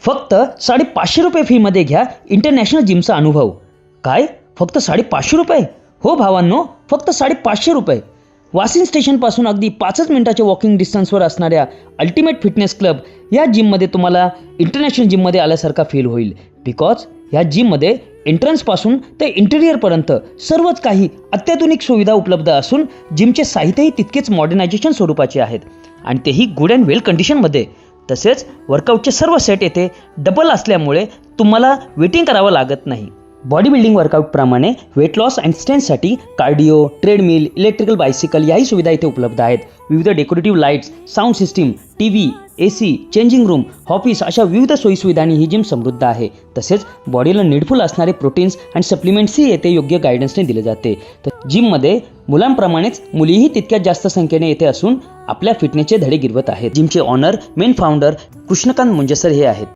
फक्त 550 रुपये फीमध्ये घ्या इंटरनॅशनल जिमचा अनुभव. काय, फक्त 550 रुपये? हो भावांनो, फक्त 550 रुपये. वाशिम स्टेशनपासून अगदी 5 मिनिटाच्या वॉकिंग डिस्टन्सवर असणाऱ्या अल्टिमेट फिटनेस क्लब या जिममध्ये तुम्हाला इंटरनॅशनल जिममध्ये आल्यासारखा फील होईल. बिकॉज ह्या जिममध्ये एंट्रन्सपासून ते इंटेरियरपर्यंत सर्वच काही अत्याधुनिक सुविधा उपलब्ध असून जिमचे साहित्यही तितकेच मॉडर्नायझेशन स्वरूपाचे आहेत आणि तेही गुड अँड वेल कंडिशनमध्ये. तसेच वर्कआउटचे सर्व सेट येथे डबल असल्यामुळे तुम्हाला वेटिंग करावं लागत नाही. बॉडी बिल्डिंग वर्कआउटप्रमाणे वेट लॉस अँड स्ट्रेंथसाठी कार्डिओ, ट्रेडमिल, इलेक्ट्रिकल बायसिकल याही सुविधा इथे उपलब्ध आहेत. विविध decorative lights, sound system, TV, AC, changing room, office अशा विविध सोयीसुविधांनी ही जिम समृद्ध आहे. तसेच बॉडीला नीडफुल असणारे प्रोटीन्स आणि सप्लिमेंट्सही येथे योग्य गायडन्सने दिले जाते. तर जिममध्ये मुलांप्रमाणेच मुलीही तितक्याच जास्त संख्येने येथे असून आपल्या फिटनेसचे धडे गिरवत आहेत. जिमचे ऑनर, मेन फाउंडर कृष्णकांत मुंजेसर हे आहेत.